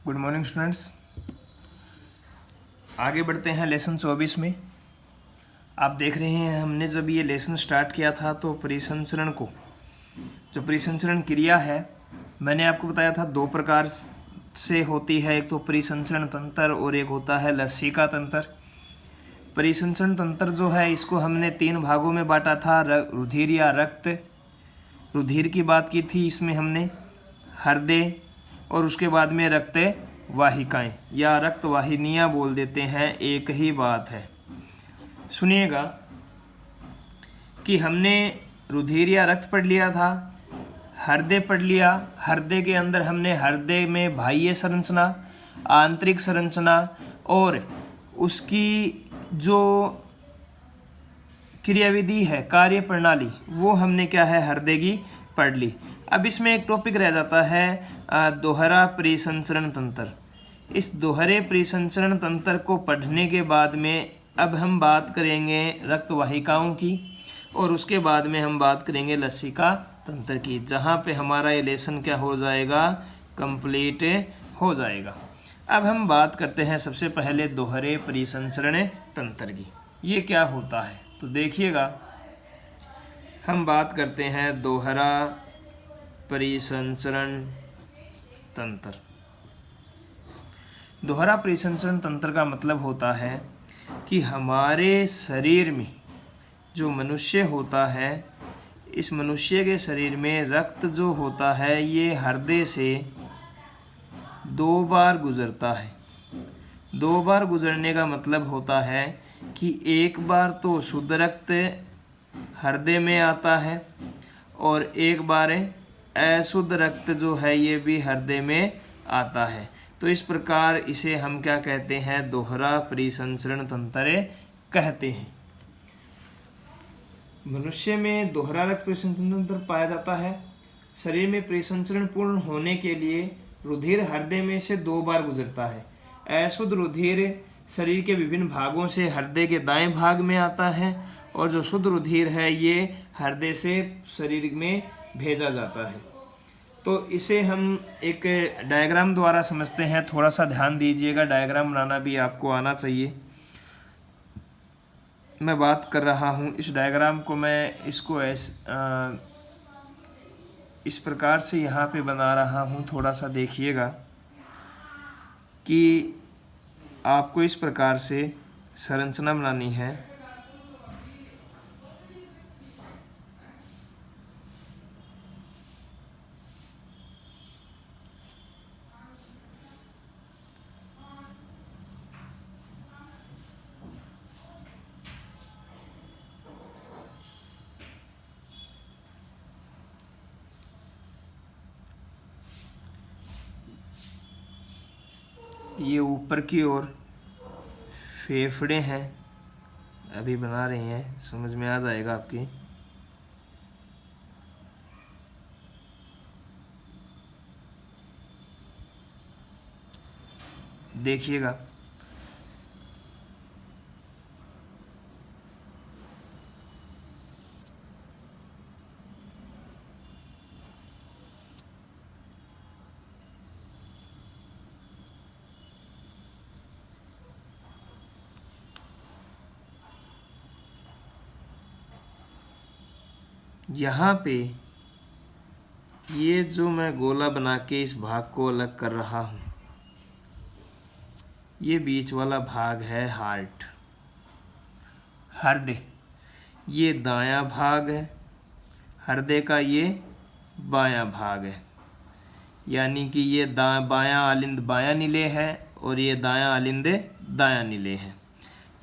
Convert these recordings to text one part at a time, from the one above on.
Good morning students. आगे बढ़ते हैं लेसन 24 में। आप देख रहे हैं हमने जब ये लेसन स्टार्ट किया था तो परिसंचरण को, जो परिसंचरण क्रिया है, मैंने आपको बताया था दो प्रकार से होती है। एक तो परिसंचरण तंत्र और एक होता है लसिका तंत्र। परिसंचरण तंत्र जो है इसको हमने तीन भागों में बांटा था। रुधिर या रक्त, रुधिर की बात की थी इसमें हमने, हृदय और उसके बाद में रक्त वाहिकाएं या रक्त वाहिनियां बोल देते हैं, एक ही बात है। सुनिएगा कि हमने रुधिर या रक्त पढ़ लिया था, हृदय पढ़ लिया। हृदय के अंदर हमने हृदय में बाह्य संरचना, आंतरिक संरचना और उसकी जो क्रियाविधि है, कार्य प्रणाली, वो हमने क्या है हृदय की पढ़ ली। अब इसमें एक टॉपिक रह जाता है दोहरा परिसंचरण तंत्र। इस दोहरे परिसंचरण तंत्र को पढ़ने के बाद में अब हम बात करेंगे रक्त वाहिकाओं की और उसके बाद में हम बात करेंगे लसिका तंत्र की, जहाँ पे हमारा ये लेसन क्या हो जाएगा, कंप्लीट हो जाएगा। अब हम बात करते हैं सबसे पहले दोहरे परिसंचरण तंत्र की। ये क्या होता है तो देखिएगा, हम बात करते हैं दोहरा परिसंचरण तंत्र। दोहरा परिसंचरण तंत्र का मतलब होता है कि हमारे शरीर में जो मनुष्य होता है, इस मनुष्य के शरीर में रक्त जो होता है ये हृदय से दो बार गुजरता है। दो बार गुजरने का मतलब होता है कि एक बार तो शुद्ध रक्त हृदय में आता है और एक बार अशुद्ध रक्त जो है ये भी हृदय में आता है। तो इस प्रकार इसे हम क्या कहते हैं, दोहरा परिसंचरण तंत्र कहते हैं। मनुष्य में दोहरा रक्त परिसंचरण तंत्र पाया जाता है। शरीर में परिसंचरण पूर्ण होने के लिए रुधिर हृदय में से दो बार गुजरता है। अशुद्ध रुधिर शरीर के विभिन्न भागों से हृदय के दाएं भाग में आता है और जो शुद्ध रुधिर है ये हृदय से शरीर में भेजा जाता है। तो इसे हम एक डायग्राम द्वारा समझते हैं। थोड़ा सा ध्यान दीजिएगा, डायग्राम बनाना भी आपको आना चाहिए। मैं बात कर रहा हूँ इस डायग्राम को, मैं इसको इस प्रकार से यहाँ पे बना रहा हूँ। थोड़ा सा देखिएगा कि आपको इस प्रकार से संरचना बनानी है। ये ऊपर की ओर फेफड़े हैं, अभी बना रहे हैं, समझ में आ जाएगा आपकी। देखिएगा यहाँ पे ये जो मैं गोला बना के इस भाग को अलग कर रहा हूँ, ये बीच वाला भाग है हार्ट, हृदय। ये दायां भाग है हृदय का, ये बायां भाग है। यानी कि ये बायां आलिंद बायां नीले है और ये दायां आलिंद दायां नीले है।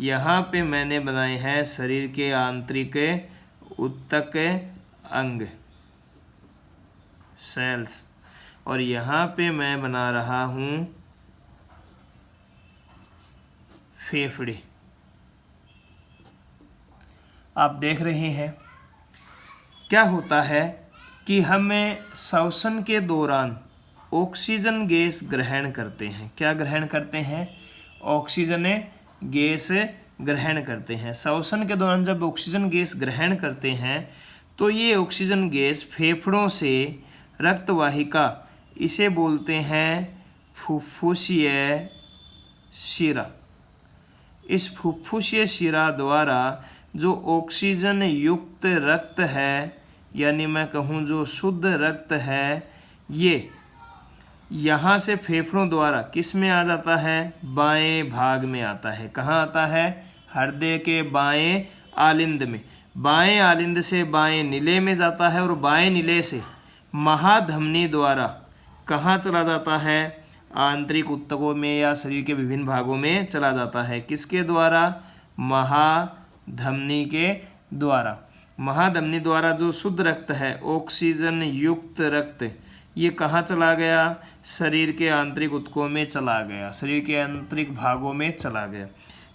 यहाँ पे मैंने बनाए हैं शरीर के आंतरिक उत्तक अंग, सेल्स, और यहाँ पे मैं बना रहा हूँ फेफड़े। आप देख रहे हैं क्या होता है कि हमें श्वसन के दौरान ऑक्सीजन गैस ग्रहण करते हैं। क्या ग्रहण करते हैं? ऑक्सीजन गैस ग्रहण करते हैं। श्वसन के दौरान जब ऑक्सीजन गैस ग्रहण करते हैं तो ये ऑक्सीजन गैस फेफड़ों से रक्त वाहिका, इसे बोलते हैं फुफ्फुसीय शिरा। इस फुफ्फुसीय शिरा द्वारा जो ऑक्सीजन युक्त रक्त है, यानी मैं कहूँ जो शुद्ध रक्त है, ये यहाँ से फेफड़ों द्वारा किस में आ जाता है? बाएं भाग में आता है। कहाँ आता है? हृदय के बाएं आलिंद में। बाएं आलिंद से बाएं नीले में जाता है और बाएं नीले से महाधमनी द्वारा कहाँ चला जाता है? आंतरिक ऊतकों में या शरीर के विभिन्न भागों में चला जाता है। किसके द्वारा? महाधमनी के द्वारा। महाधमनी द्वारा जो शुद्ध रक्त है, ऑक्सीजन युक्त रक्त, ये कहाँ चला गया? शरीर के आंतरिक ऊतकों में चला गया, शरीर के आंतरिक भागों में चला गया।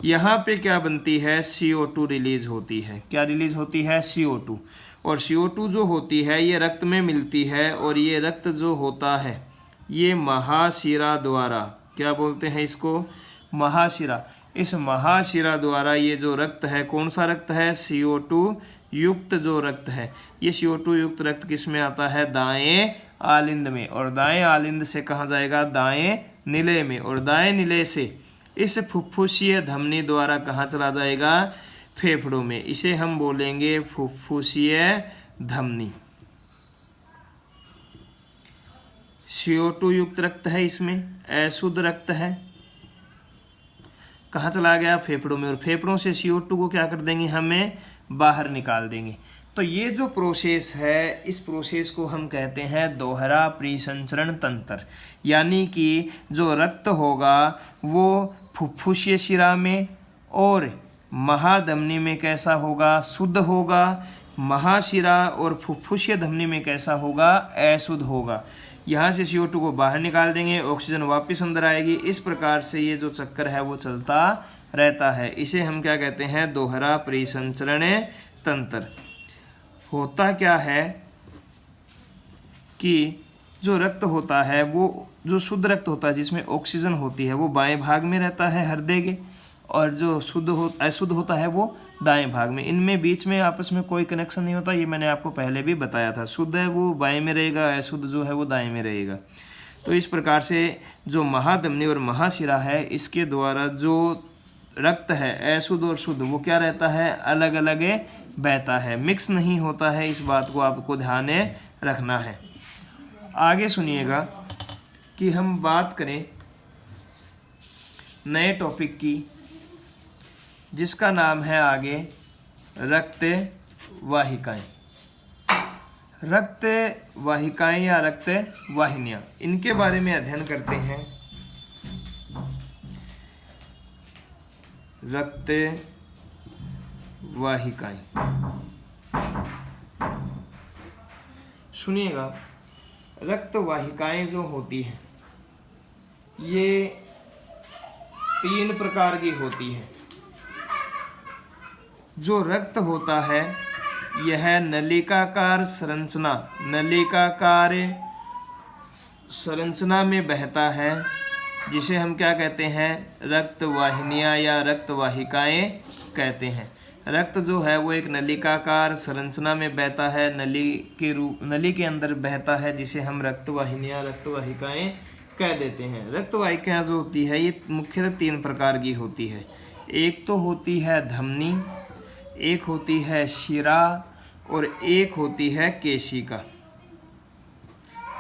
यहाँ पे क्या बनती है? CO2 रिलीज होती है। क्या रिलीज होती है? CO2। और CO2 जो होती है ये रक्त में मिलती है, और ये रक्त जो होता है ये महाशिरा द्वारा, क्या बोलते हैं इसको? महाशिरा। इस महाशिरा द्वारा ये जो रक्त है, कौन सा रक्त है? CO2 युक्त जो रक्त है, ये CO2 युक्त रक्त किस में आता है? दाएं आलिंद में। और दाएं आलिंद से कहाँ जाएगा? दाएं नीले में। और दाएं नीले से इस फुफ्फुसीय धमनी द्वारा कहाँ चला जाएगा? फेफड़ों में। इसे हम बोलेंगे फुफ्फुसीय धमनी। CO2 युक्त रक्त है, इसमें अशुद्ध रक्त है, कहाँ चला गया? फेफड़ों में। और फेफड़ों से CO2 को क्या कर देंगे? हमें बाहर निकाल देंगे। तो ये जो प्रोसेस है, इस प्रोसेस को हम कहते हैं दोहरा परिसंचरण तंत्र। यानी कि जो रक्त होगा वो फुफ्फुसीय शिरा में और महाधमनी में कैसा होगा? शुद्ध होगा। महाशिरा और फुफ्फुसीय धमनी में कैसा होगा? अशुद्ध होगा। यहाँ से CO2 को बाहर निकाल देंगे, ऑक्सीजन वापस अंदर आएगी। इस प्रकार से ये जो चक्कर है वो चलता रहता है। इसे हम क्या कहते हैं? दोहरा परिसंचरण तंत्र। होता क्या है कि जो रक्त होता है, वो जो शुद्ध रक्त होता है जिसमें ऑक्सीजन होती है, वो बाएं भाग में रहता है हृदय के, और जो अशुद्ध होता है वो दाएं भाग में। इनमें बीच में आपस में कोई कनेक्शन नहीं होता, ये मैंने आपको पहले भी बताया था। शुद्ध है वो बाएं में रहेगा, अशुद्ध जो है वो दाएं में रहेगा। तो इस प्रकार से जो महाधमनी और महाशिरा है, इसके द्वारा जो रक्त है अशुद्ध और शुद्ध वो क्या रहता है? अलग अलग बहता है, मिक्स नहीं होता है। इस बात को आपको ध्यान रखना है। आगे सुनिएगा कि हम बात करें नए टॉपिक की, जिसका नाम है आगे रक्त वाहिकाएं। रक्त वाहिकाएं या रक्त वाहिनियां, इनके बारे में अध्ययन करते हैं। रक्त वाहिकाएं, सुनिएगा। रक्त वाहिकाएं जो होती हैं ये 3 प्रकार की होती हैं। जो रक्त होता है यह नलिकाकार संरचना में बहता है, जिसे हम क्या कहते हैं? रक्त वाहिनियाँ या रक्त वाहिकाएं कहते हैं। रक्त जो है वो एक नलिकाकार संरचना में बहता है, नली के अंदर बहता है, जिसे हम रक्त वाहिनियाँ, रक्त वाहिकाएं कह देते हैं। रक्त वाहिकाएं जो होती है ये मुख्यतः 3 प्रकार की होती है। एक तो होती है धमनी, एक होती है शिरा और एक होती है केशिका।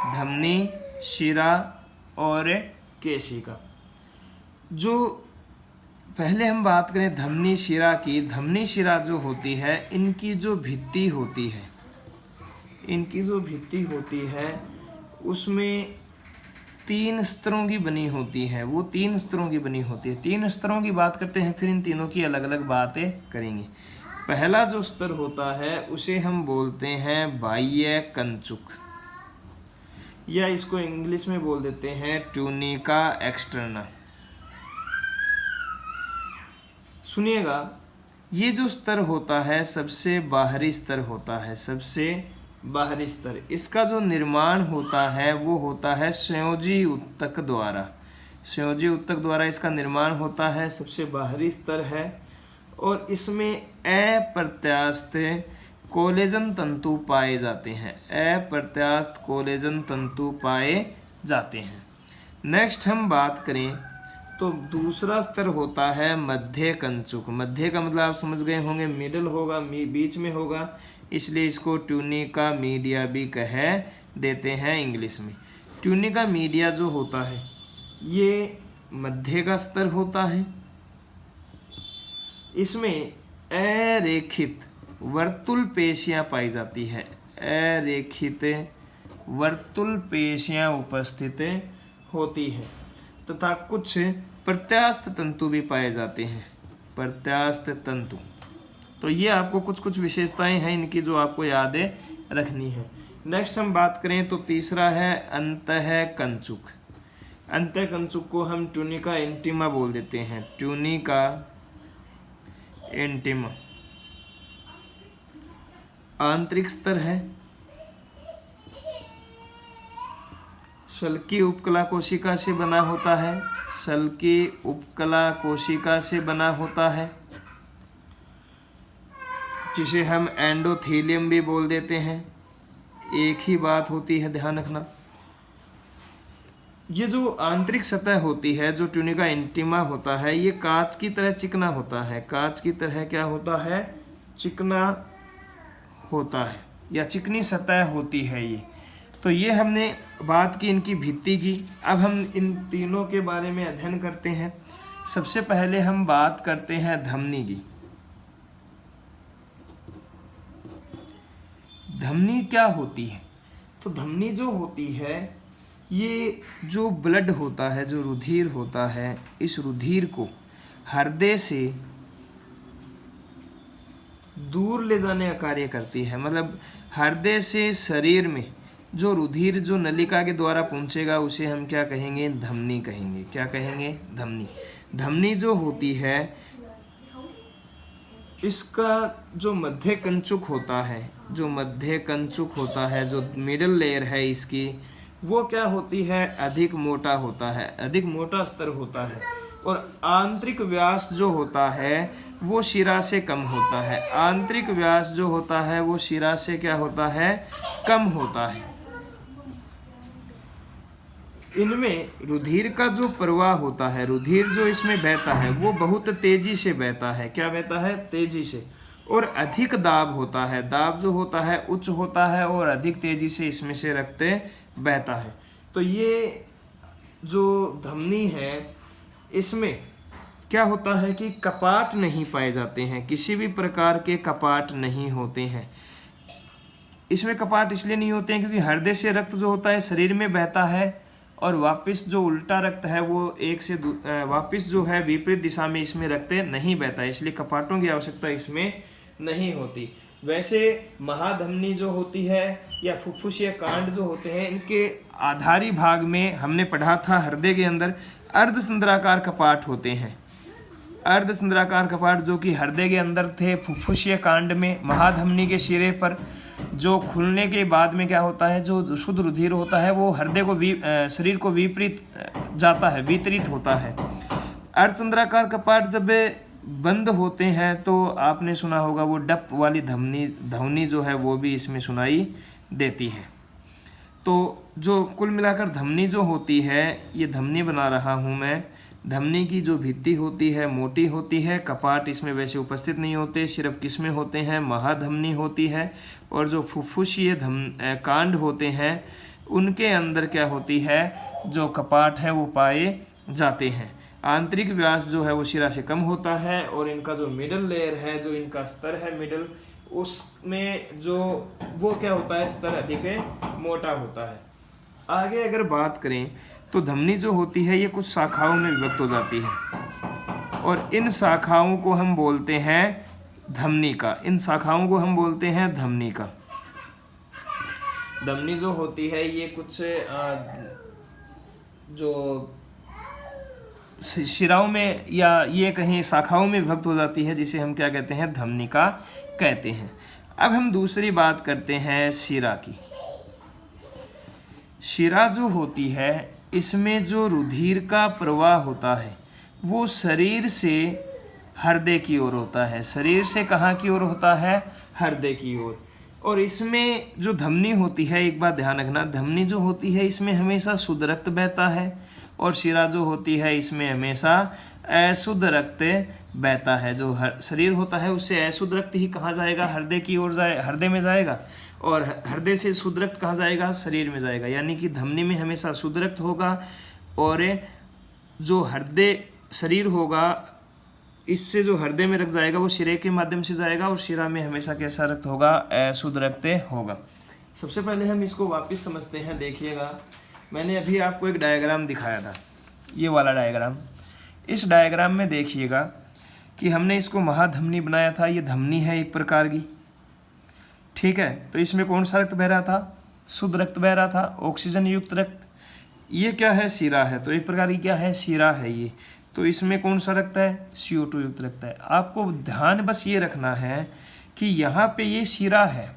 धमनी, शिरा और केशिका। जो पहले हम बात करें धमनी शिरा की, धमनी शिरा जो होती है इनकी जो भित्ति होती है उसमें 3 स्तरों की बनी होती है। वो 3 स्तरों की बनी होती है। 3 स्तरों की बात करते हैं, फिर इन तीनों की अलग अलग बातें करेंगे। पहला जो स्तर होता है उसे हम बोलते हैं बाह्य कंचुक, या इसको इंग्लिश में बोल देते हैं ट्यूनिका एक्सटर्ना। सुनिएगा, ये जो स्तर होता है सबसे बाहरी स्तर होता है, सबसे बाहरी स्तर। इसका जो निर्माण होता है वो होता है संयोजी ऊतक द्वारा। संयोजी ऊतक द्वारा इसका निर्माण होता है, सबसे बाहरी स्तर है। और इसमें अप्रत्यास्थ कोलेजन तंतु पाए जाते हैं, अप्रत्यास्थ कोलेजन तंतु पाए जाते हैं। नेक्स्ट हम बात करें तो दूसरा स्तर होता है मध्य कंचुक। मध्य का मतलब आप समझ गए होंगे, मिडल होगा, बीच में होगा, इसलिए इसको ट्यूनिका मीडिया भी कह देते हैं इंग्लिश में। ट्यूनिका मीडिया जो होता है ये मध्य का स्तर होता है। इसमें अरेखित वर्तुल पेशियां पाई जाती है, अरेखित वर्तुल पेशियां उपस्थित होती है तथा कुछ प्रत्यास्थ तंतु भी पाए जाते हैं, प्रत्यास्थ तंतु। तो ये आपको कुछ कुछ विशेषताएं हैं इनकी जो आपको याद रखनी है। नेक्स्ट हम बात करें तो तीसरा है अंतः कंचुक। अंतः कंचुक को हम ट्यूनिका इंटीमा बोल देते हैं, ट्यूनिका इंटीमा आंतरिक स्तर है। शल्की उपकला कोशिका से बना होता है, शल्की उपकला कोशिका से बना होता है, जिसे हम एंडोथेलियम भी बोल देते हैं। एक ही बात होती है, ध्यान रखना। ये जो आंतरिक सतह होती है, जो ट्यूनिका इंटीमा होता है, ये कांच की तरह चिकना होता है। कांच की तरह क्या होता है? चिकना होता है या चिकनी सतह होती है ये। तो ये हमने बात की इनकी भित्ति की। अब हम इन तीनों के बारे में अध्ययन करते हैं। सबसे पहले हम बात करते हैं धमनी की। धमनी क्या होती है? तो धमनी जो होती है, ये जो ब्लड होता है, जो रुधिर होता है, इस रुधिर को हृदय से दूर ले जाने का कार्य करती है। मतलब हृदय से शरीर में जो रुधिर जो नलिका के द्वारा पहुंचेगा उसे हम क्या कहेंगे? धमनी कहेंगे। क्या कहेंगे? धमनी। धमनी जो होती है, इसका जो मध्य कंचुक होता है, जो मध्य कंचुक होता है, जो मिडल लेयर है इसकी, वो क्या होती है? अधिक मोटा होता है, अधिक मोटा स्तर होता है। और आंतरिक व्यास जो होता है वो शिरा से कम होता है। आंतरिक व्यास जो होता है वो शिरा से क्या होता है? कम होता है। इनमें रुधिर का जो प्रवाह होता है, रुधिर जो इसमें बहता है वो बहुत तेजी से बहता है। क्या बहता है? तेजी से। और अधिक दाब होता है। दाब जो होता है उच्च होता है और अधिक तेजी से इसमें से रक्त बहता है। तो ये जो धमनी है, इसमें क्या होता है कि कपाट नहीं पाए जाते हैं, किसी भी प्रकार के कपाट नहीं होते हैं। इसमें कपाट इसलिए नहीं होते हैं क्योंकि हृदय से रक्त जो होता है शरीर में बहता है और वापस जो उल्टा रक्त है वो एक से वापस जो है विपरीत दिशा में इसमें रक्त नहीं बहता है, इसलिए कपाटों की आवश्यकता इसमें नहीं होती। वैसे महाधमनी जो होती है या फुफ्फुसीय कांड जो होते हैं, इनके आधारी भाग में हमने पढ़ा था हृदय के अंदर अर्धसंद्राकार कपाट होते हैं। अर्धसंद्राकार कपाट जो कि हृदय के अंदर थे। फुफ्फुसीय कांड में महाधमनी के सिरे पर जो खुलने के बाद में क्या होता है, जो शुद्ध रुधिर होता है वो हृदय को शरीर को विपरीत जाता है, वितरित होता है। अर्धसंद्राकार कपाट जब बंद होते हैं तो आपने सुना होगा वो डप वाली ध्वनि जो है वो भी इसमें सुनाई देती है। तो जो कुल मिलाकर धमनी जो होती है, ये धमनी बना रहा हूँ मैं। धमनी की जो भित्ति होती है मोटी होती है, कपाट इसमें वैसे उपस्थित नहीं होते, सिर्फ किसमें होते हैं? महाधमनी होती है। और जो फुफ्फुसीय कांड होते हैं उनके अंदर क्या होती है? जो कपाट है वो पाए जाते हैं। आंतरिक व्यास जो है वो शिरा से कम होता है और इनका जो मिडल लेयर है, जो इनका स्तर है मिडल, उसमें जो वो क्या होता है? स्तर अधिक मोटा होता है। आगे अगर बात करें तो धमनी जो होती है ये कुछ शाखाओं में विभक्त हो जाती है और इन शाखाओं को हम बोलते हैं धमनी का। इन शाखाओं को हम बोलते हैं धमनी का। धमनी जो होती है ये कुछ जो शिराओं में या ये कहीं शाखाओं में विभक्त हो जाती है, जिसे हम क्या कहते हैं? धमनिका कहते हैं। अब हम दूसरी बात करते हैं शिरा की। शिरा जो होती है इसमें जो रुधिर का प्रवाह होता है वो शरीर से हृदय की ओर होता है। शरीर से कहाँ की ओर होता है? हृदय की ओर। और इसमें जो धमनी होती है, एक बात ध्यान रखना, धमनी जो होती है इसमें हमेशा शुद्ध रक्त बहता है और शिरा जो होती है इसमें हमेशा अशुद्ध रक्त बहता है। जो शरीर होता है उससे अशुद्ध रक्त ही कहाँ जाएगा, हृदय की ओर हृदय में जाएगा, और हृदय से शुद्ध रक्त कहाँ जाएगा, शरीर में जाएगा। यानी कि धमनी में हमेशा शुद्ध रक्त होगा, और जो हृदय शरीर होगा इससे जो हृदय में रक्त जाएगा वो शिरे के माध्यम से जाएगा, और शिरा में हमेशा कैसा रक्त होगा, अशुद्ध रक्त होगा। सबसे पहले हम इसको वापस समझते हैं। देखिएगा, मैंने अभी आपको एक डायग्राम दिखाया था, ये वाला डायग्राम। इस डायग्राम में देखिएगा कि हमने इसको महाधमनी बनाया था। ये धमनी है एक प्रकार की, ठीक है। तो इसमें कौन सा रक्त बह रहा था, शुद्ध रक्त बह रहा था, ऑक्सीजन युक्त रक्त। ये क्या है, शिरा है, तो एक प्रकार की क्या है, शिरा है ये। तो इसमें कौन सा रक्त है, CO2 युक्त रक्त है। आपको ध्यान बस ये रखना है कि यहाँ पे ये शिरा है,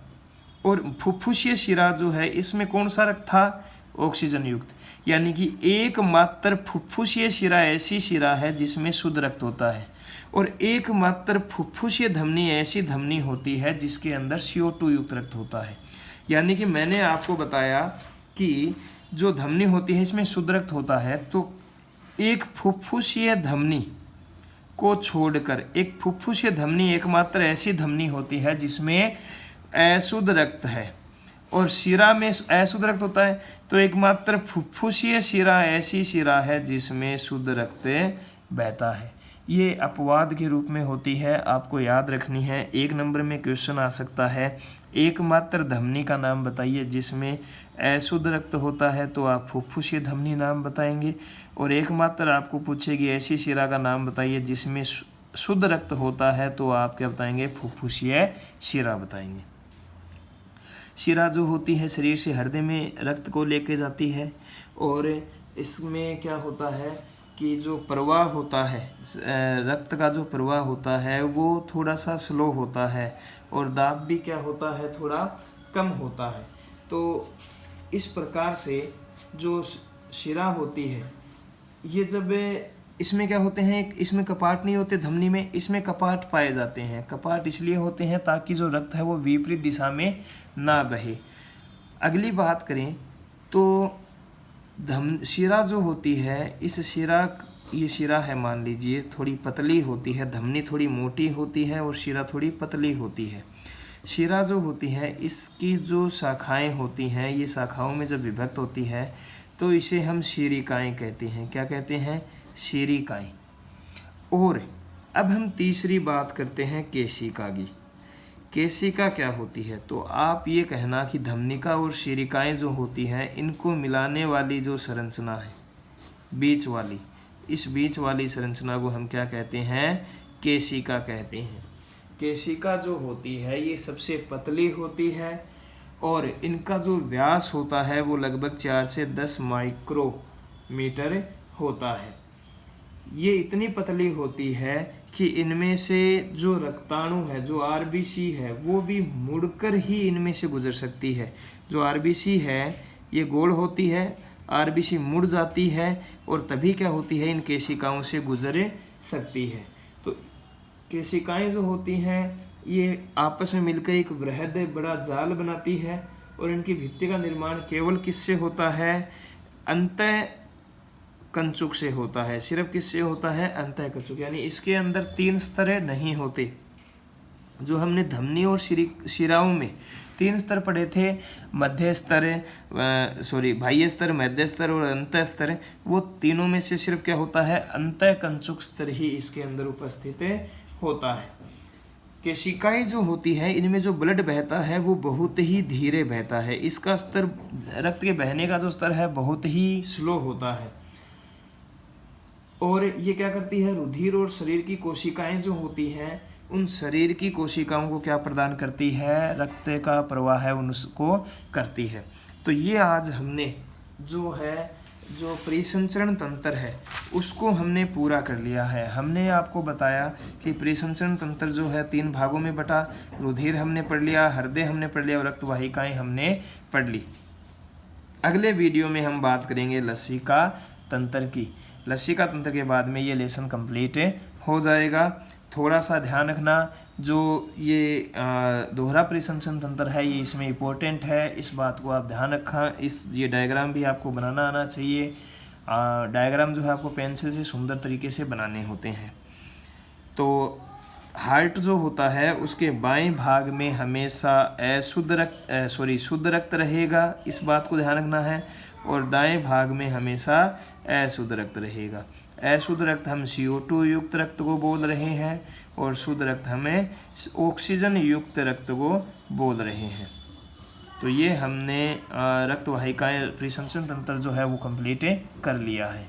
और फुफ्फुसीय शिरा जो है इसमें कौन सा रक्त था, ऑक्सीजन युक्त। यानी कि एकमात्र फुफ्फुसीय शिरा ऐसी शिरा है जिसमें शुद्ध रक्त होता है, और एकमात्र फुफ्फुसीय धमनी ऐसी धमनी होती है जिसके अंदर CO2 युक्त रक्त होता है। यानी कि मैंने आपको बताया कि जो धमनी होती है इसमें शुद्ध रक्त होता है, तो एक फुफ्फुसीय धमनी को छोड़कर, एक फुफ्फुसीय धमनी एकमात्र ऐसी धमनी होती है जिसमें अशुद्ध रक्त है, और शिरा में अशुद्ध रक्त होता है। तो एकमात्र फुफ्फुसीय शिरा ऐसी शिरा है जिसमें शुद्ध रक्त बहता है। ये अपवाद के रूप में होती है, आपको याद रखनी है। 1 नंबर में क्वेश्चन आ सकता है, एकमात्र धमनी का नाम बताइए जिसमें अशुद्ध रक्त होता है, तो आप फुफ्फुसीय धमनी नाम बताएंगे। और एकमात्र आपको पूछेगी ऐसी शिरा का नाम बताइए जिसमें शुद्ध रक्त होता है, तो आप क्या बताएंगे, फुफ्फुसीय शिरा बताएंगे। शिरा जो होती है शरीर से हृदय में रक्त को लेके जाती है, और इसमें क्या होता है कि जो प्रवाह होता है, रक्त का जो प्रवाह होता है वो थोड़ा सा स्लो होता है, और दाब भी क्या होता है, थोड़ा कम होता है। तो इस प्रकार से जो शिरा होती है, ये जब इसमें क्या होते हैं, इसमें कपाट नहीं होते धमनी में, इसमें कपाट पाए जाते हैं। कपाट इसलिए होते हैं ताकि जो रक्त है वो विपरीत दिशा में ना बहे। अगली बात करें तो शिरा जो होती है, इस शिरा, ये शिरा है मान लीजिए, थोड़ी पतली होती है, धमनी थोड़ी मोटी होती है और शिरा थोड़ी पतली होती है। शिरा जो होती है इसकी जो शाखाएं होती हैं, ये शाखाओं में जब विभक्त होती है तो इसे हम शीरिकाएं कहते हैं। क्या कहते हैं, शीरिकाएं। और अब हम तीसरी बात करते हैं केशिका की। केशिका क्या होती है, तो आप ये कहना कि धमनिका और शीरिकाएं जो होती हैं इनको मिलाने वाली जो संरचना है बीच वाली, इस बीच वाली संरचना को हम क्या कहते हैं, केशिका कहते हैं। केशिका जो होती है ये सबसे पतली होती है, और इनका जो व्यास होता है वो लगभग 4 से 10 माइक्रोमीटर होता है। ये इतनी पतली होती है कि इनमें से जो रक्ताणु है, जो RBC है, वो भी मुड़कर ही इनमें से गुजर सकती है। जो RBC है ये गोल होती है, RBC मुड़ जाती है, और तभी क्या होती है, इन केशिकाओं से गुजर सकती है। तो केशिकाएं जो होती हैं ये आपस में मिलकर एक वृहद बड़ा जाल बनाती है, और इनकी भित्ति का निर्माण केवल किससे होता है, अंतः कंचुक से होता है। सिर्फ किससे होता है, अंतः कंचुक। यानी इसके अंदर 3 स्तर नहीं होते। जो हमने धमनी और शिराओं में 3 स्तर पढ़े थे, मध्य स्तर, बाह्य स्तर, मध्य स्तर और अंतः स्तर, वो तीनों में से सिर्फ क्या होता है, अंतः कंचुक स्तर ही इसके अंदर उपस्थित होता है। केशिकाएं जो होती है इनमें जो ब्लड बहता है वो बहुत ही धीरे बहता है। इसका स्तर, रक्त के बहने का जो स्तर है बहुत ही स्लो होता है। और ये क्या करती है, रुधिर और शरीर की कोशिकाएं जो होती हैं उन शरीर की कोशिकाओं को क्या प्रदान करती है, रक्त का प्रवाह है उनको करती है। तो ये आज हमने जो है, जो परिसंचरण तंत्र है उसको हमने पूरा कर लिया है। हमने आपको बताया कि परिसंचरण तंत्र जो है 3 भागों में बटा। रुधिर हमने पढ़ लिया, हृदय हमने पढ़ लिया, और रक्तवाहिकाएं हमने पढ़ ली। अगले वीडियो में हम बात करेंगे लसिका तंत्र की। लसिका तंत्र के बाद में ये लेसन कंप्लीट हो जाएगा। थोड़ा सा ध्यान रखना, जो ये दोहरा परिसंचरण तंत्र है ये इसमें इम्पोर्टेंट है, इस बात को आप ध्यान रखा। ये डायग्राम भी आपको बनाना आना चाहिए। डायग्राम जो है आपको पेंसिल से सुंदर तरीके से बनाने होते हैं। तो हार्ट जो होता है उसके बाएं भाग में हमेशा शुद्ध रक्त रहेगा, इस बात को ध्यान रखना है। और दाएं भाग में हमेशा अशुद्ध रक्त रहेगा। अशुद्ध रक्त हम CO2 युक्त रक्त को बोल रहे हैं और शुद्ध रक्त हमें ऑक्सीजन युक्त रक्त को बोल रहे हैं। तो ये हमने रक्त वाहिकाएं परिसंचरण तंत्र जो है वो कंप्लीट कर लिया है।